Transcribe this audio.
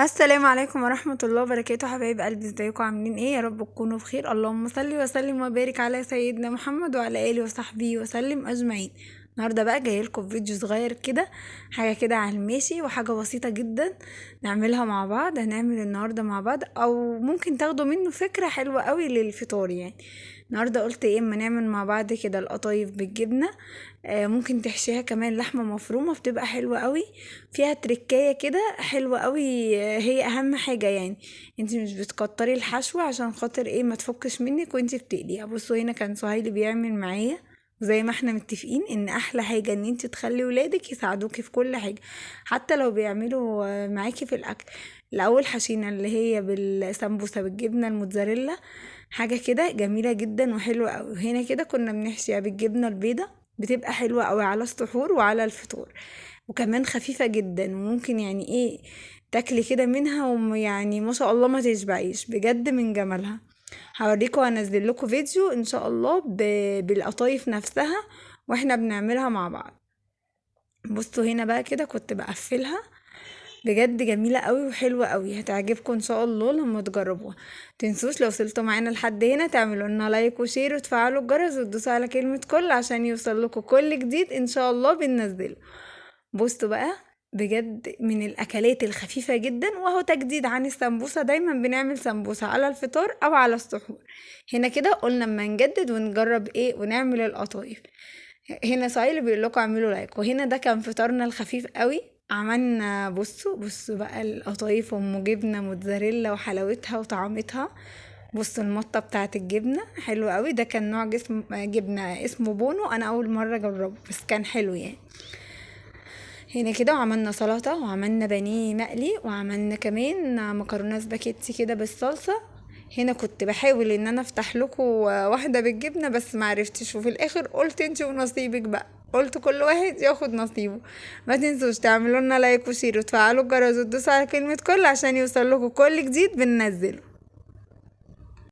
السلام عليكم ورحمة الله وبركاته. حبايب قلبي، ازيكم عاملين ايه؟ يا رب تكونوا بخير. اللهم صل وسلم وبارك على سيدنا محمد وعلى اله وصحبه وسلم اجمعين. النهارده بقى جاي لكم فيديو صغير كده، حاجه كده على الماشي وحاجه بسيطه جدا نعملها مع بعض. هنعمل النهارده مع بعض، او ممكن تاخدوا منه فكره حلوه قوي للفطار يعني. النهارده قلت ايه اما نعمل مع بعض كده القطايف بالجبنه. ممكن تحشيها كمان لحمه مفرومه، بتبقى حلوه قوي. فيها تركايه كده حلوه قوي. هي اهم حاجه يعني انت مش بتكتري الحشوه عشان خاطر ايه ما تفكش منك وانت بتقليها. بصوا هنا كان سهيل بيعمل معايا، زي ما احنا متفقين ان احلى حاجه ان انت تخلي ولادك يساعدوكي في كل حاجه، حتى لو بيعملوا معاكي في الاكل. الاول حشينا اللي هي بالسمبوسه بالجبنه الموتزاريلا، حاجه كده جميله جدا وحلوه قوي. هنا كده كنا بنحشيها بالجبنه البيضه، بتبقى حلوه قوي على السحور وعلى الفطور، وكمان خفيفه جدا وممكن يعني ايه تاكلي كده منها ويعني ما شاء الله ما تشبعيش بجد من جمالها. هوريكم وانزل لكم فيديو ان شاء الله بالقطايف نفسها واحنا بنعملها مع بعض. بصوا هنا بقى كده كنت بقفلها، بجد جميلة قوي وحلوة قوي، هتعجبكم ان شاء الله لما تجربوها. تنسوش لو وصلتوا معانا لحد هنا تعملوا لنا لايك وشير وتفعلوا الجرس وتدوسوا على كلمة كل عشان يوصل لكم كل جديد ان شاء الله بننزله. بصوا بقى، بجد من الاكلات الخفيفة جدا، وهو تجديد عن السمبوسة. دايما بنعمل سمبوسة على الفطار او على السحور، هنا كده قلنا اما نجدد ونجرب ايه ونعمل القطايف. هنا سايل بيقول لكم اعملوا لايك. وهنا ده كان فطارنا الخفيف قوي. عملنا بصوا بقى القطايف ام جبنه موتزاريلا وحلاوتها وطعمتها. بصوا المطه بتاعت الجبنه حلوه قوي. ده كان نوع جبنه اسمه بونو، انا اول مره اجربه بس كان حلو يعني. هنا كده وعملنا سلطه وعملنا بانيه مقلي وعملنا كمان مكرونه سباكيتي كده بالصلصه. هنا كنت بحاول ان انا افتح لكم واحده بالجبنه بس معرفتش، وفي الاخر قلت انتي ونصيبك بقى، قلت كل واحد ياخد نصيبه. ما تنسوش تعملوا لنا لايك وشير وتفعلوا الجرس وتدوسوا على كلمه كل عشان يوصل لكم كل جديد بننزله.